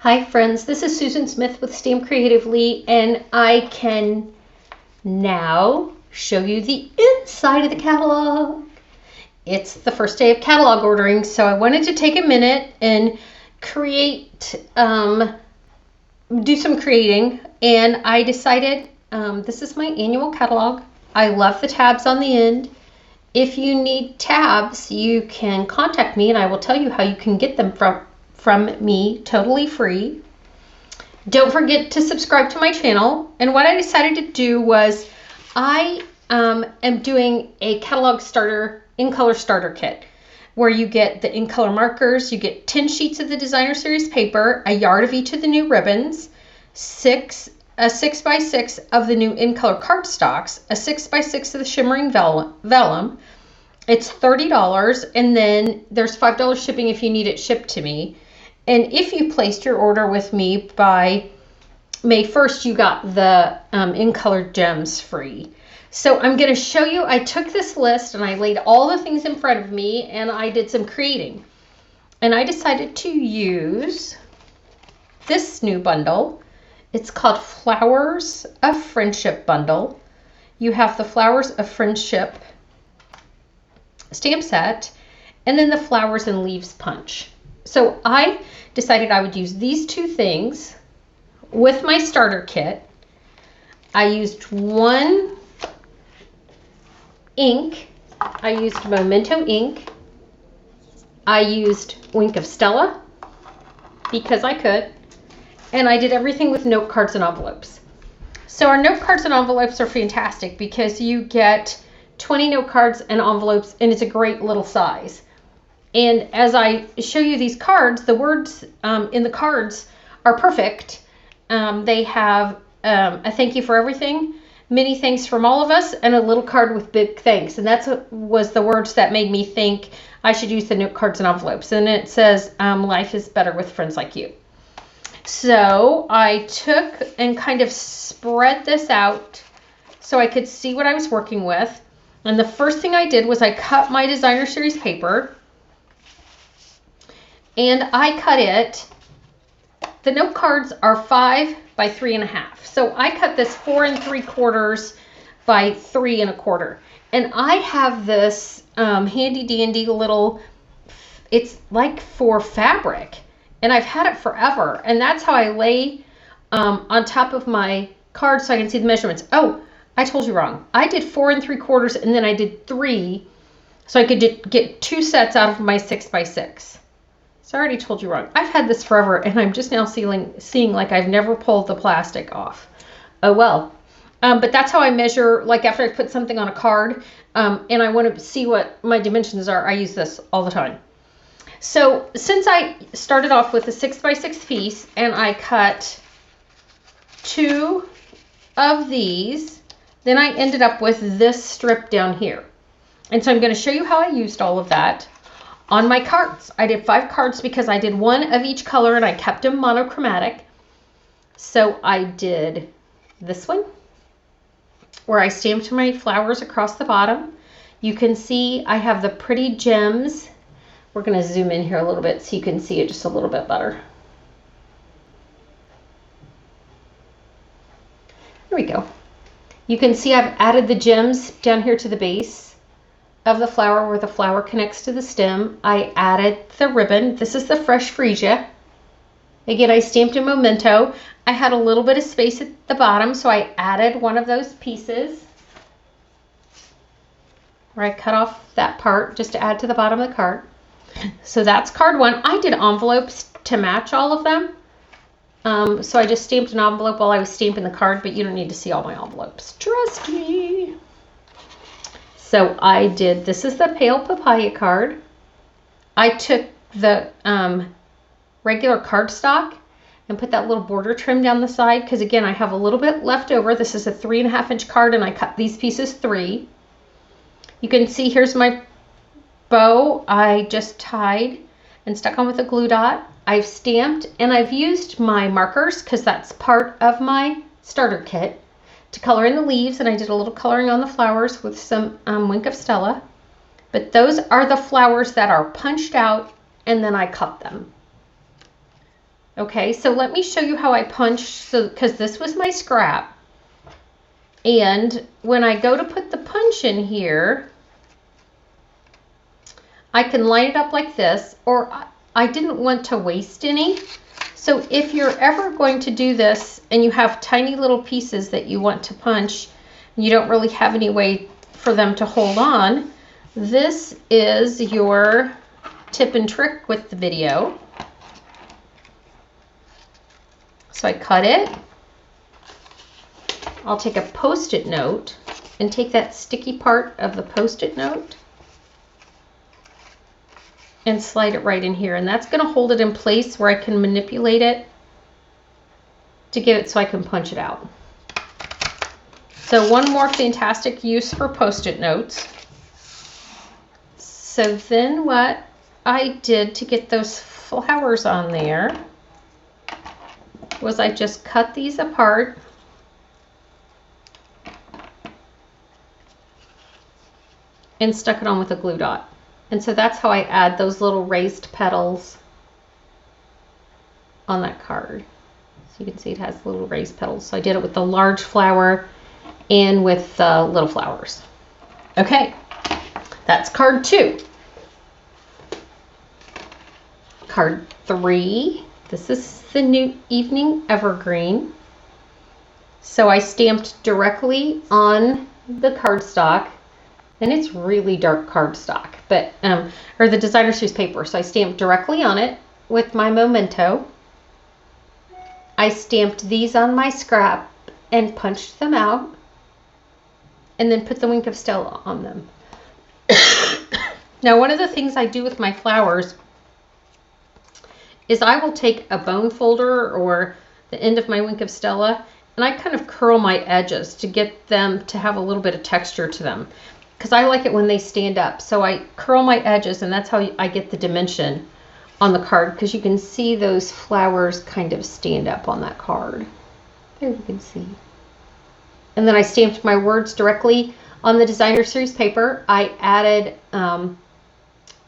Hi friends, this is Susan Smith with StampCreatively, and I can now show you the inside of the catalog. It's the first day of catalog ordering, so I wanted to take a minute and do some creating, and I decided this is my annual catalog. I love the tabs on the end. If you need tabs, you can contact me and I will tell you how you can get them from me totally free. Don't forget to subscribe to my channel. And what I decided to do was I am doing a catalog starter in color starter kit where you get the in color markers, you get 10 sheets of the designer series paper, a yard of each of the new ribbons, a 6x6 of the new in color cardstocks, a 6x6 of the shimmering vellum. It's $30, and then there's $5 shipping if you need it shipped to me. And if you placed your order with me by May 1st, you got the in color gems free. So I'm going to show you, I took this list and I laid all the things in front of me and I did some creating. And I decided to use this new bundle. It's called Flowers of Friendship Bundle. You have the Flowers of Friendship stamp set and then the Flowers and Leaves punch. So I decided I would use these two things with my starter kit. I used one ink. I used Memento ink. I used Wink of Stella because I could. And I did everything with note cards and envelopes. So our note cards and envelopes are fantastic because you get 20 note cards and envelopes, and it's a great little size. And as I show you these cards, the words in the cards are perfect. They have a thank you for everything, many thanks from all of us, and a little card with big thanks. And that's what was the words that made me think I should use the note cards and envelopes. And it says, life is better with friends like you. So I took and kind of spread this out so I could see what I was working with. And the first thing I did was I cut my designer series paper. And I cut it, the note cards are 5 by 3.5. So I cut this 4 3/4 by 3 1/4. And I have this handy dandy little, it's like for fabric. And I've had it forever. And that's how I lay on top of my card so I can see the measurements. Oh, I told you wrong. I did 4 3/4 and then I did 3 so I could get 2 sets out of my 6x6. So I already told you wrong. I've had this forever and I'm just now seeing like I've never pulled the plastic off. Oh well. But that's how I measure, like after I put something on a card and I want to see what my dimensions are, I use this all the time. So since I started off with a 6x6 piece and I cut 2 of these, then I ended up with this strip down here. And so I'm going to show you how I used all of that on my cards. I did 5 cards because I did 1 of each color and I kept them monochromatic. So I did this one where I stamped my flowers across the bottom. You can see I have the pretty gems. We're going to zoom in here a little bit so you can see it just a little bit better. There we go. You can see I've added the gems down here to the base of the flower where the flower connects to the stem. I added the ribbon. This is the Fresh Freesia. Again, I stamped in Memento. I had a little bit of space at the bottom, so I added one of those pieces where I cut off that part just to add to the bottom of the card. So that's card 1. I did envelopes to match all of them. So I just stamped an envelope while I was stamping the card, but you don't need to see all my envelopes. Trust me. So I did, this is the Pale Papaya card. I took the regular cardstock and put that little border trim down the side because again, I have a little bit left over. This is a 3.5 inch card and I cut these pieces 3. You can see here's my bow. I just tied and stuck on with a glue dot. I've stamped and I've used my markers because that's part of my starter kit to color in the leaves, and I did a little coloring on the flowers with some Wink of Stella. But those are the flowers that are punched out and then I cut them. Okay, so let me show you how I punch, so because this was my scrap. And when I go to put the punch in here, I can line it up like this, or I didn't want to waste any. So if you're ever going to do this and you have tiny little pieces that you want to punch, and you don't really have any way for them to hold on, this is your tip and trick with the video. So I cut it. I'll take a Post-it note and take that sticky part of the Post-it note and slide it right in here. And that's going to hold it in place where I can manipulate it to get it so I can punch it out. So one more fantastic use for Post-it notes. So then what I did to get those flowers on there was I just cut these apart and stuck it on with a glue dot. And so that's how I add those little raised petals on that card. So you can see it has little raised petals. So I did it with the large flower and with the little flowers. Okay, that's card 2. Card 3, this is the new Evening Evergreen. So I stamped directly on the cardstock. And it's really dark cardstock, but or the designer series paper. So I stamped directly on it with my memento. I stamped these on my scrap and punched them out, and then put the Wink of Stella on them. Now, one of the things I do with my flowers is I will take a bone folder or the end of my Wink of Stella, and I kind of curl my edges to get them to have a little bit of texture to them, because I like it when they stand up. So I curl my edges, and that's how I get the dimension on the card, because you can see those flowers kind of stand up on that card. There you can see. And then I stamped my words directly on the designer series paper. I added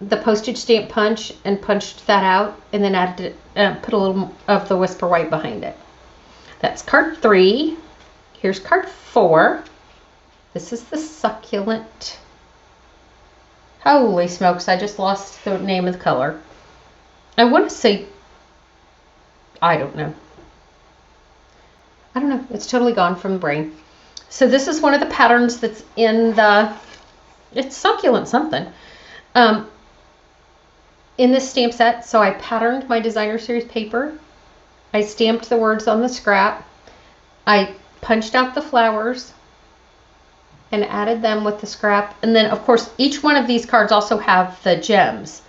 the postage stamp punch and punched that out, and then added put a little of the Whisper White behind it. That's card 3. Here's card 4. This is the Succulent. Holy smokes, I just lost the name of the color. I want to say, I don't know. It's totally gone from the brain. So this is one of the patterns that's in the, it's Succulent something, in this stamp set. So I patterned my designer series paper. I stamped the words on the scrap. I punched out the flowers and added them with the scrap. And then, of course, each one of these cards also have the gems,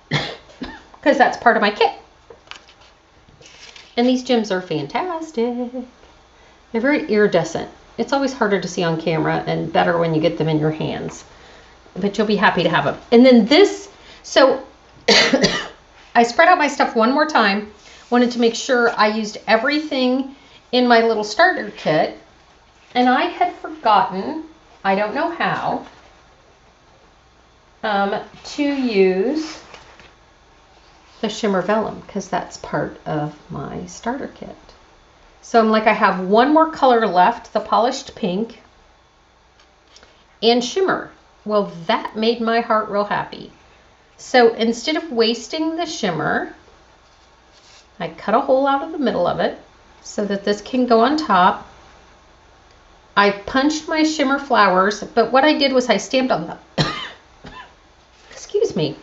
because that's part of my kit. And these gems are fantastic. They're very iridescent. It's always harder to see on camera and better when you get them in your hands. But you'll be happy to have them. And then this, so I spread out my stuff one more time. Wanted to make sure I used everything in my little starter kit. And I had forgotten, I don't know how, to use the shimmer vellum, because that's part of my starter kit. So I'm like, I have one more color left, the polished pink and shimmer. Well, that made my heart real happy. So instead of wasting the shimmer, I cut a hole out of the middle of it so that this can go on top. I punched my shimmer flowers, but what I did was I stamped on them. Excuse me.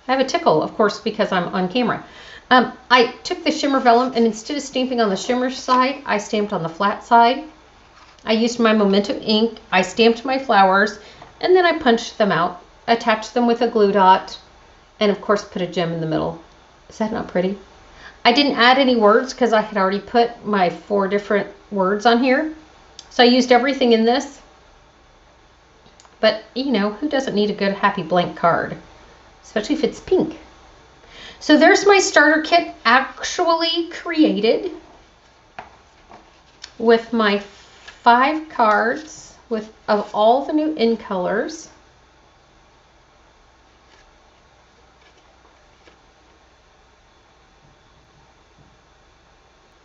I have a tickle, of course, because I'm on camera. I took the shimmer vellum, and instead of stamping on the shimmer side, I stamped on the flat side. I used my Memento ink. I stamped my flowers, and then I punched them out, attached them with a glue dot, and of course put a gem in the middle. Is that not pretty? I didn't add any words because I had already put my 4 different words on here. So I used everything in this. But, you know, who doesn't need a good happy blank card? Especially if it's pink. So there's my starter kit actually created with my 5 cards of all the new in colors.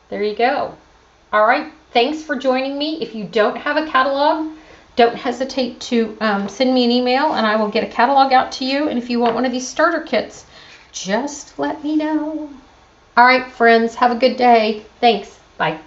There you go. All right. Thanks for joining me. If you don't have a catalog, don't hesitate to send me an email and I will get a catalog out to you. And if you want one of these starter kits, just let me know. All right, friends, have a good day. Thanks. Bye.